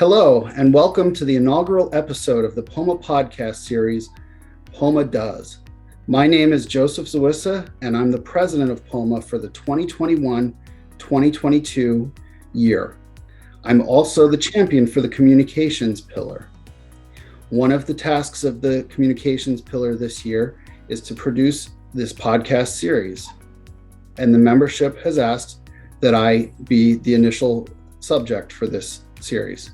Hello, and welcome to the inaugural episode of the POMA podcast series, POMA Does. My name is Joseph Zawisza, and I'm the president of POMA for the 2021-2022 year. I'm also the champion for the communications pillar. One of the tasks of the communications pillar this year is to produce this podcast series, and the membership has asked that I be the initial subject for this series.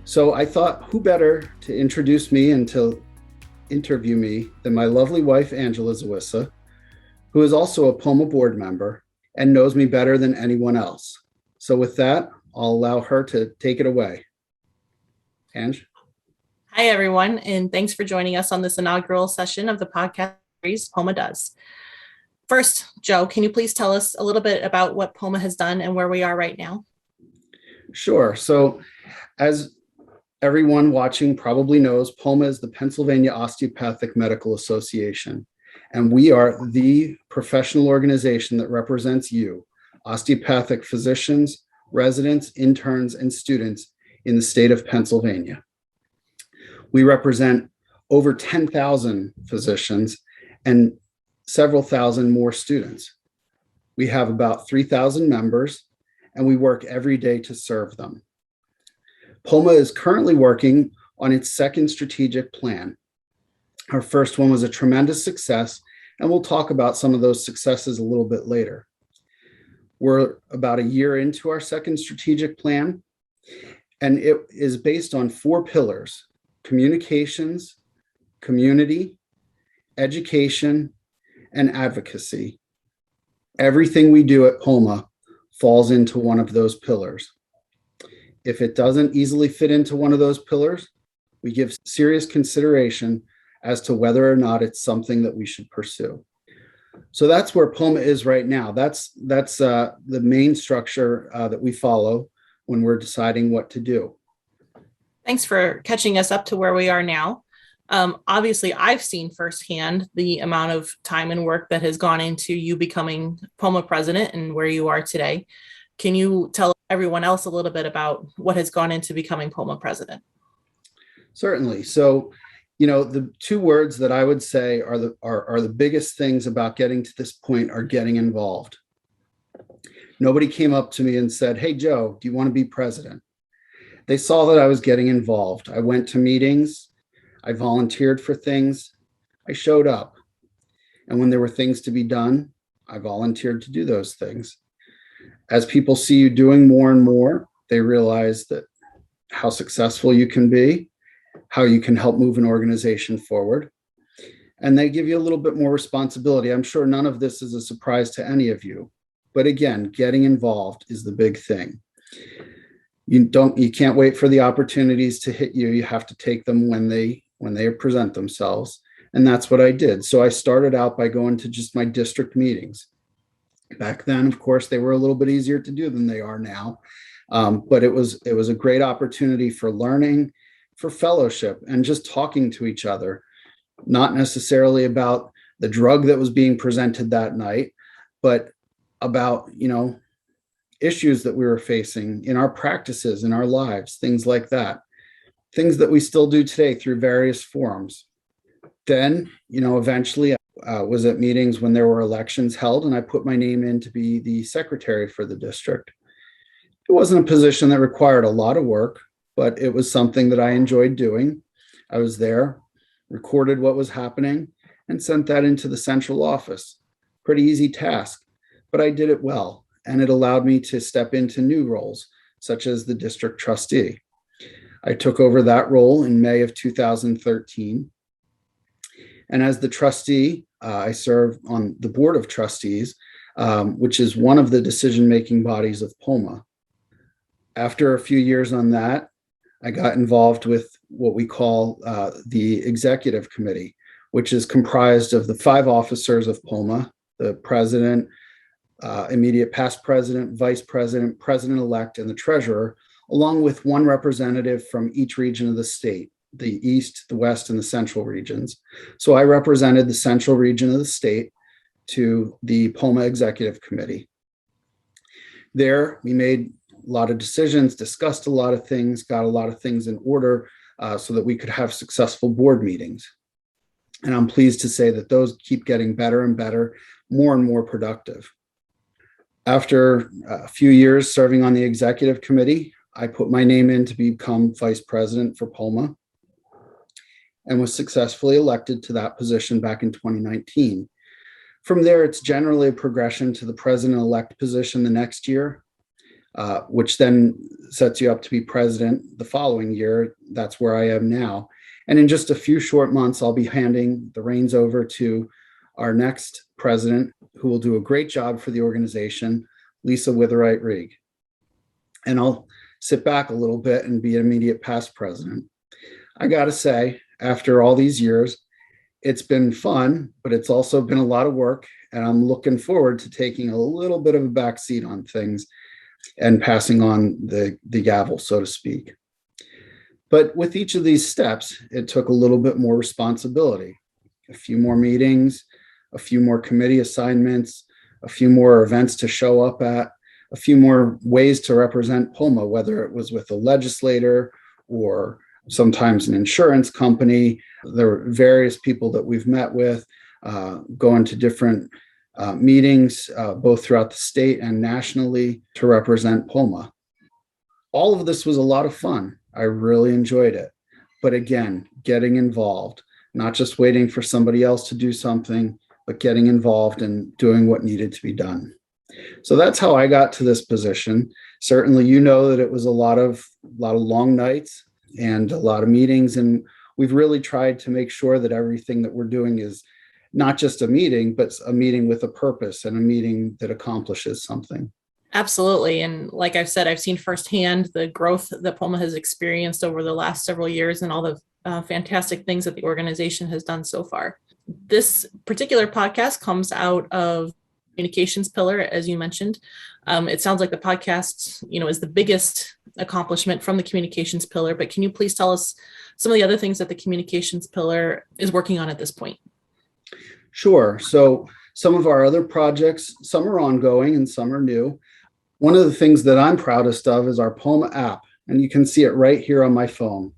So I thought, who better to introduce me and to interview me than my lovely wife, Angela Zawisza, who is also a POMA board member and knows me better than anyone else. So with that, I'll allow her to take it away. Ange? Hi, everyone, and thanks for joining us on this inaugural session of the podcast series, POMA Does. First, Joe, can you please tell us a little bit about what POMA has done and where we are right now? Sure. So as everyone watching probably knows, POMA is the Pennsylvania Osteopathic Medical Association, and we are the professional organization that represents you, osteopathic physicians, residents, interns, and students in the state of Pennsylvania. We represent over 10,000 physicians and several thousand more students. We have about 3,000 members, and we work every day to serve them. POMA is currently working on its second strategic plan. Our first one was a tremendous success, and we'll talk about some of those successes a little bit later. We're about a year into our second strategic plan, and it is based on 4 pillars: communications, community, education, and advocacy. Everything we do at POMA falls into one of those pillars. If it doesn't easily fit into one of those pillars, we give serious consideration as to whether or not it's something that we should pursue. So that's where POMA is right now. That's the main structure that we follow when we're deciding what to do. Thanks for catching us up to where we are now. Obviously, I've seen firsthand the amount of time and work that has gone into you becoming POMA president and where you are today. Can you tell everyone else a little bit about what has gone into becoming POMA president? Certainly. So, the 2 words that I would say are the biggest things about getting to this point are getting involved. Nobody came up to me and said, "Hey, Joe, do you want to be president?" They saw that I was getting involved. I went to meetings. I volunteered for things. I showed up. And when there were things to be done, I volunteered to do those things. As people see you doing more and more, they realize that how successful you can be, how you can help move an organization forward, and they give you a little bit more responsibility. I'm sure none of this is a surprise to any of you, but again, getting involved is the big thing. You can't wait for the opportunities to hit you. You have to take them when they present themselves, and that's what I did. So I started out by going to just my district meetings. Back then, of course, they were a little bit easier to do than they are now. But it was a great opportunity for learning, for fellowship, and just talking to each other, not necessarily about the drug that was being presented that night, but about, issues that we were facing in our practices, in our lives, things like that, things that we still do today through various forums. Then, eventually was at meetings when there were elections held, and I put my name in to be the secretary for the district. It wasn't a position that required a lot of work, but it was something that I enjoyed doing. I was there, recorded what was happening, and sent that into the central office. Pretty easy task, but I did it well, and it allowed me to step into new roles, such as the district trustee. I took over that role in May of 2013. And as the trustee, I serve on the board of trustees, which is one of the decision-making bodies of POMA. After a few years on that, I got involved with what we call the executive committee, which is comprised of the 5 officers of POMA: the president, immediate past president, vice president, president-elect, and the treasurer, along with 1 representative from each region of the state: the East, the West, and the Central regions. So I represented the Central region of the state to the POMA Executive Committee. There, we made lot of decisions, discussed a lot of things, got a lot of things in order so that we could have successful board meetings. And I'm pleased to say that those keep getting better and better, more and more productive. After a few years serving on the executive committee, I put my name in to become vice president for POMA and was successfully elected to that position back in 2019. From there, it's generally a progression to the president-elect position the next year, which then sets you up to be president the following year. That's where I am now. And in just a few short months, I'll be handing the reins over to our next president, who will do a great job for the organization, Lisa Witherite-Reig. And I'll sit back a little bit and be an immediate past president. I got to say, after all these years, it's been fun, but it's also been a lot of work. And I'm looking forward to taking a little bit of a backseat on things and passing on the gavel, so to speak. But with each of these steps, it took a little bit more responsibility, a few more meetings, a few more committee assignments, a few more events to show up at, a few more ways to represent POMA, whether it was with a legislator or sometimes an insurance company. There were various people that we've met with, going to different meetings, both throughout the state and nationally, to represent POMA. All of this was a lot of fun. I really enjoyed it. But again, getting involved, not just waiting for somebody else to do something, but getting involved and doing what needed to be done. So that's how I got to this position. Certainly, you know that it was a lot of long nights and a lot of meetings. And we've really tried to make sure that everything that we're doing is not just a meeting, but a meeting with a purpose and a meeting that accomplishes something. Absolutely. And like I've said, I've seen firsthand the growth that POMA has experienced over the last several years and all the fantastic things that the organization has done so far. This particular podcast comes out of communications pillar, as you mentioned. It sounds like the podcast, is the biggest accomplishment from the communications pillar, but can you please tell us some of the other things that the communications pillar is working on at this point? Sure. So some of our other projects, some are ongoing and some are new. One of the things that I'm proudest of is our POMA app, and you can see it right here on my phone.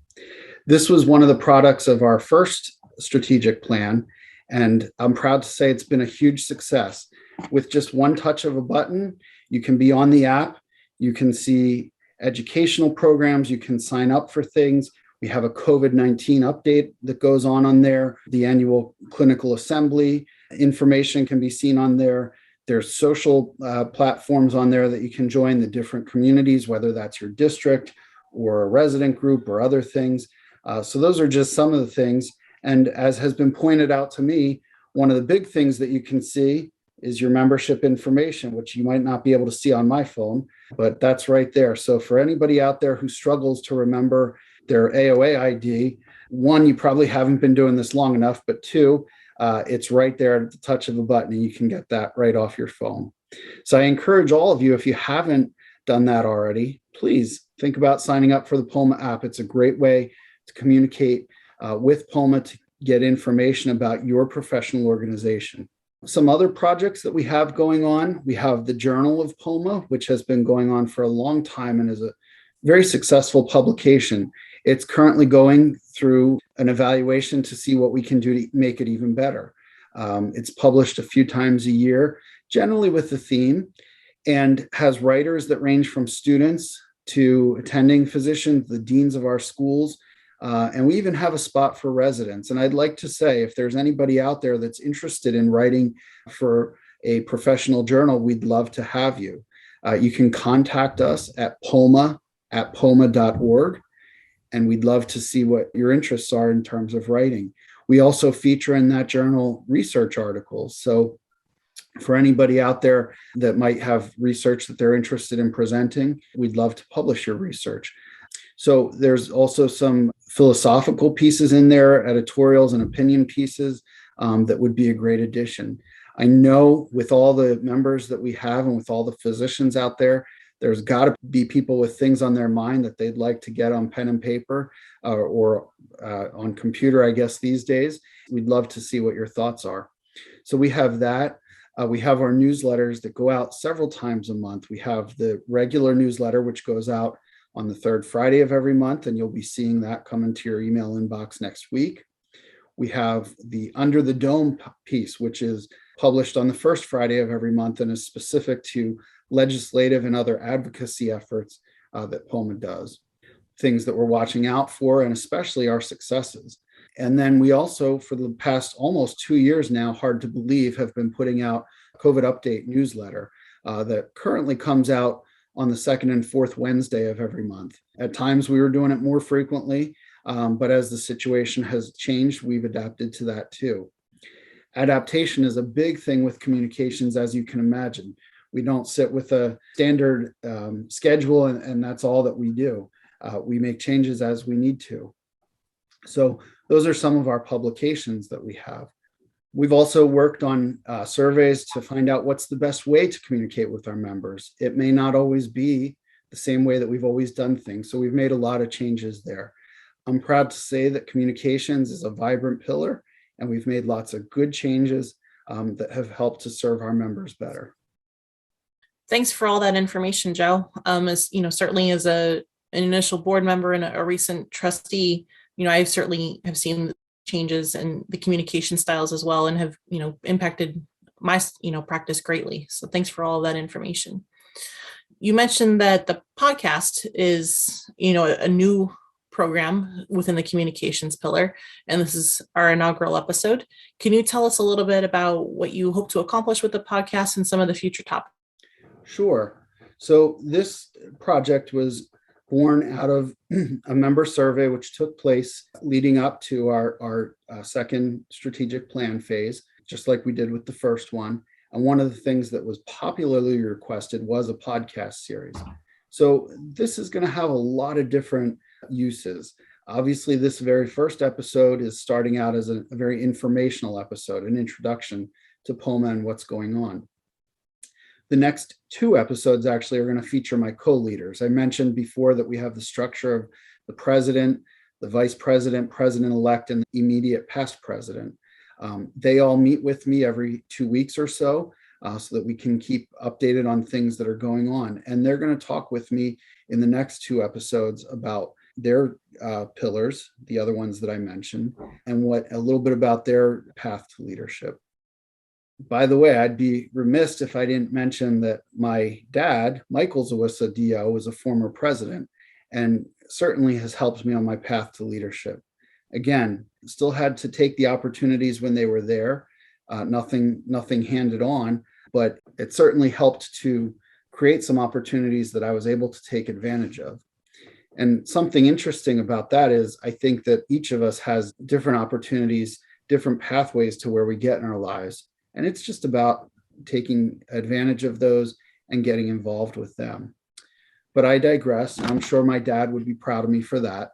This was one of the products of our first strategic plan, and I'm proud to say it's been a huge success. With just one touch of a button, you can be on the app, you can see educational programs, you can sign up for things. We have a COVID-19 update that goes on there. The annual clinical assembly information can be seen on there. There's social platforms on there that you can join, the different communities, whether that's your district or a resident group or other things. So those are just some of the things. And as has been pointed out to me, one of the big things that you can see is your membership information, which you might not be able to see on my phone, but that's right there. So for anybody out there who struggles to remember their AOA ID, one, you probably haven't been doing this long enough, but two, it's right there at the touch of a button and you can get that right off your phone. So I encourage all of you, if you haven't done that already, please think about signing up for the POMA app. It's a great way to communicate with POMA to get information about your professional organization. Some other projects that we have going on, we have the Journal of POMA, which has been going on for a long time and is a very successful publication. It's currently going through an evaluation to see what we can do to make it even better. It's published a few times a year, generally with a theme, and has writers that range from students to attending physicians, the deans of our schools, and we even have a spot for residents. And I'd like to say, if there's anybody out there that's interested in writing for a professional journal, we'd love to have you. You can contact us at POMA@POMA.org, and we'd love to see what your interests are in terms of writing. We also feature in that journal research articles. So for anybody out there that might have research that they're interested in presenting, we'd love to publish your research. So there's also some philosophical pieces in there, editorials and opinion pieces that would be a great addition. I know with all the members that we have and with all the physicians out there, there's got to be people with things on their mind that they'd like to get on pen and paper or on computer, I guess, these days. We'd love to see what your thoughts are. So we have that. We have our newsletters that go out several times a month. We have the regular newsletter, which goes out on the third Friday of every month, and you'll be seeing that come into your email inbox next week. We have the Under the Dome piece, which is published on the first Friday of every month and is specific to legislative and other advocacy efforts that POMA does, things that we're watching out for, and especially our successes. And then we also, for the past almost 2 years now, hard to believe, have been putting out COVID update newsletter that currently comes out on the second and fourth Wednesday of every month. At times we were doing it more frequently, but as the situation has changed, we've adapted to that too. Adaptation is a big thing with communications, as you can imagine. We don't sit with a standard schedule and that's all that we do. We make changes as we need to. So those are some of our publications that we have. We've also worked on surveys to find out what's the best way to communicate with our members. It may not always be the same way that we've always done things. So we've made a lot of changes there. I'm proud to say that communications is a vibrant pillar, and we've made lots of good changes that have helped to serve our members better. Thanks for all that information, Joe. As you know, certainly as an initial board member and a recent trustee, I certainly have seen changes in the communication styles as well, and have impacted my practice greatly. So thanks for all that information. You mentioned that the podcast is a new program within the communications pillar, and this is our inaugural episode. Can you tell us a little bit about what you hope to accomplish with the podcast and some of the future topics? Sure. So this project was born out of a member survey which took place leading up to our second strategic plan phase, just like we did with the first one. And one of the things that was popularly requested was a podcast series. So this is going to have a lot of different uses. Obviously, this very first episode is starting out as a very informational episode, an introduction to POMA and what's going on. The next 2 episodes actually are going to feature my co-leaders. I mentioned before that we have the structure of the president, the vice president, president-elect, and the immediate past president. They all meet with me every 2 weeks or so that we can keep updated on things that are going on. And they're going to talk with me in the next 2 episodes about their pillars, the other ones that I mentioned, and a little bit about their path to leadership. By the way, I'd be remiss if I didn't mention that my dad, Michael Zawisza, DO, was a former president and certainly has helped me on my path to leadership. Again, still had to take the opportunities when they were there, nothing handed on, but it certainly helped to create some opportunities that I was able to take advantage of. And something interesting about that is I think that each of us has different opportunities, different pathways to where we get in our lives. And it's just about taking advantage of those and getting involved with them. But I digress. I'm sure my dad would be proud of me for that.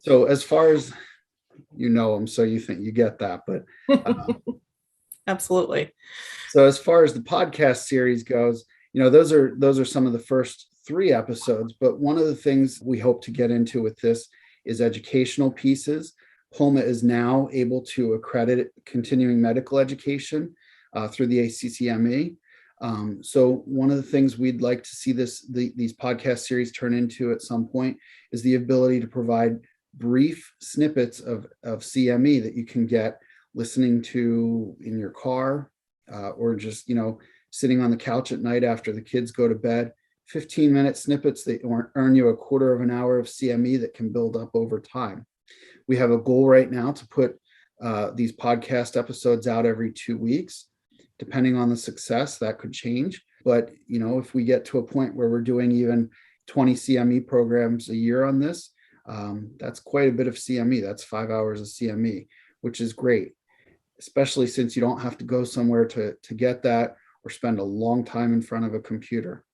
So as far as him, so you think you get that, but absolutely. So as far as the podcast series goes, those are some of the first 3 episodes. But one of the things we hope to get into with this is educational pieces. POMA is now able to accredit continuing medical education through the ACCME. So one of the things we'd like to see these podcast series turn into at some point is the ability to provide brief snippets of CME that you can get listening to in your car or just, sitting on the couch at night after the kids go to bed. 15-minute snippets that earn you a quarter of an hour of CME that can build up over time. We have a goal right now to put these podcast episodes out every 2 weeks. Depending on the success, that could change. But, if we get to a point where we're doing even 20 CME programs a year on this, that's quite a bit of CME. That's 5 hours of CME, which is great, especially since you don't have to go somewhere to get that or spend a long time in front of a computer.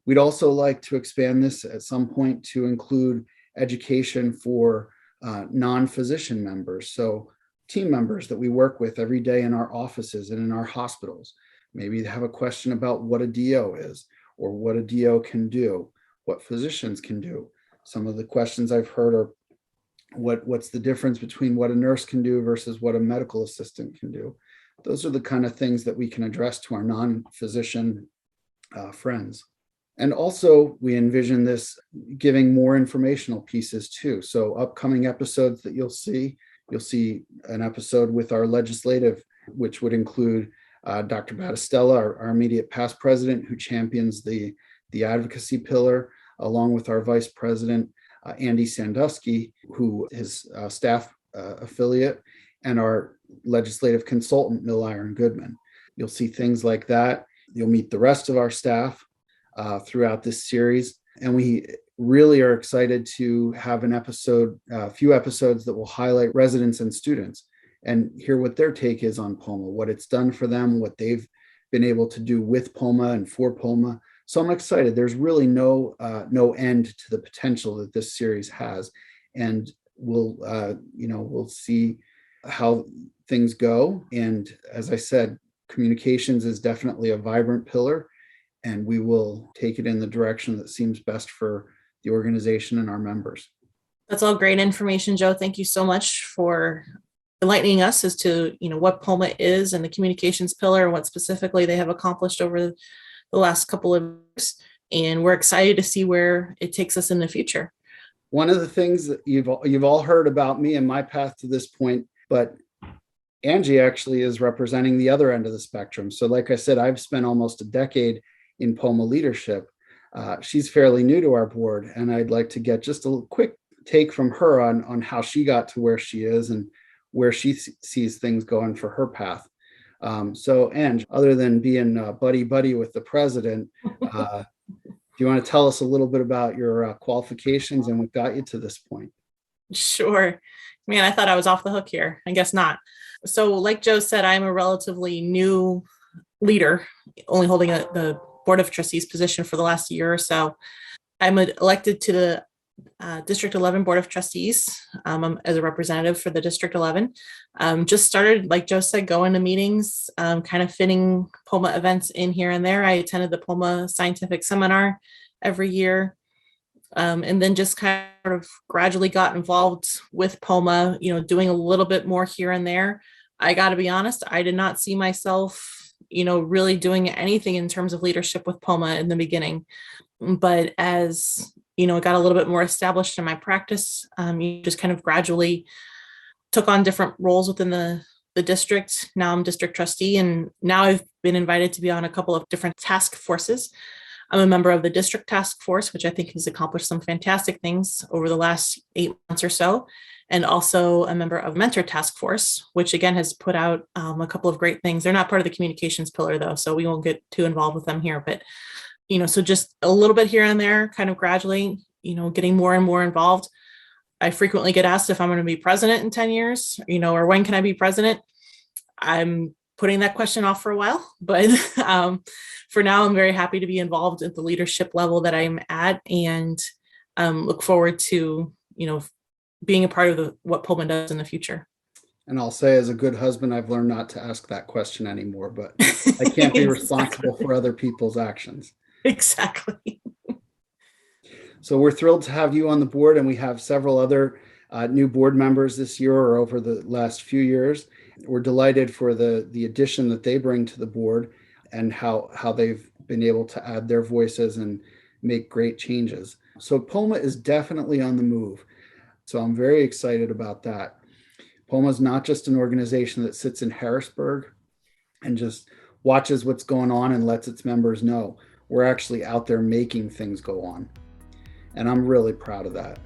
We'd also like to expand this at some point to include education for non-physician members. So team members that we work with every day in our offices and in our hospitals. Maybe they have a question about what a DO is or what a DO can do, what physicians can do. Some of the questions I've heard are what's the difference between what a nurse can do versus what a medical assistant can do. Those are the kind of things that we can address to our non-physician friends. And also, we envision this giving more informational pieces too. So upcoming episodes that you'll see an episode with our legislative, which would include Dr. Battistella, our immediate past president, who champions the advocacy pillar, along with our vice president, Andy Sandusky, who is a staff affiliate, and our legislative consultant, Mill Iron Goodman. You'll see things like that. You'll meet the rest of our staff throughout this series. And we really are excited to have a few episodes that will highlight residents and students and hear what their take is on POMA, what it's done for them, what they've been able to do with POMA and for POMA. So I'm excited. There's really no end to the potential that this series has. And we'll see how things go. And as I said, communications is definitely a vibrant pillar, and we will take it in the direction that seems best for the organization and our members. That's all great information, Joe. Thank you so much for enlightening us as to what POMA is and the communications pillar, and what specifically they have accomplished over the last couple of years. And we're excited to see where it takes us in the future. One of the things that you've all heard about me and my path to this point, but Angie actually is representing the other end of the spectrum. So like I said, I've spent almost a decade in POMA leadership. She's fairly new to our board, and I'd like to get just a quick take from her on how she got to where she is and where she sees things going for her path. So Ange, other than being buddy with the president, do you want to tell us a little bit about your qualifications and what got you to this point? Sure. Man, I thought I was off the hook here. I guess not. So like Joe said, I'm a relatively new leader, only holding the Board of Trustees position for the last year or so. I'm elected to the District 11 Board of Trustees as a representative for the District 11. Just started, like Joe said, going to meetings, kind of fitting POMA events in here and there. I attended the POMA scientific seminar every year. And then just kind of gradually got involved with POMA, doing a little bit more here and there. I got to be honest, I did not see myself, really doing anything in terms of leadership with POMA in the beginning. But as, it got a little bit more established in my practice, you just kind of gradually took on different roles within the district. Now I'm district trustee, and now I've been invited to be on a couple of different task forces. I'm a member of the district task force, which I think has accomplished some fantastic things over the last 8 months or so, and also a member of mentor task force, which again has put out a couple of great things. They're not part of the communications pillar though, so we won't get too involved with them here, but so just a little bit here and there, kind of gradually, getting more and more involved. I frequently get asked if I'm going to be president in 10 years, or when can I be president? I'm putting that question off for a while, but for now, I'm very happy to be involved at the leadership level that I'm at, and look forward to, being a part of what POMA does in the future. And I'll say, as a good husband, I've learned not to ask that question anymore, but I can't be responsible for other people's actions. Exactly. So we're thrilled to have you on the board, and we have several other new board members this year or over the last few years. We're delighted for the addition that they bring to the board and how they've been able to add their voices and make great changes. So POMA is definitely on the move. So I'm very excited about that. POMA is not just an organization that sits in Harrisburg and just watches what's going on and lets its members know. We're actually out there making things go on. And I'm really proud of that.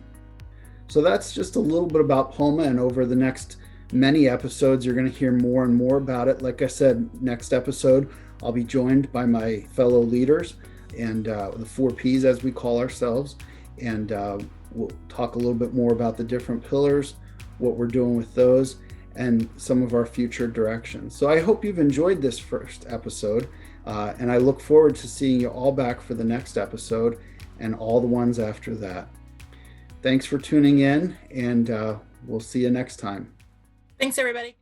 So that's just a little bit about POMA, and over the next many episodes, you're going to hear more and more about it. Like I said, next episode, I'll be joined by my fellow leaders and the 4 Ps, as we call ourselves. And we'll talk a little bit more about the different pillars, what we're doing with those, and some of our future directions. So I hope you've enjoyed this first episode, and I look forward to seeing you all back for the next episode and all the ones after that. Thanks for tuning in, and we'll see you next time. Thanks, everybody.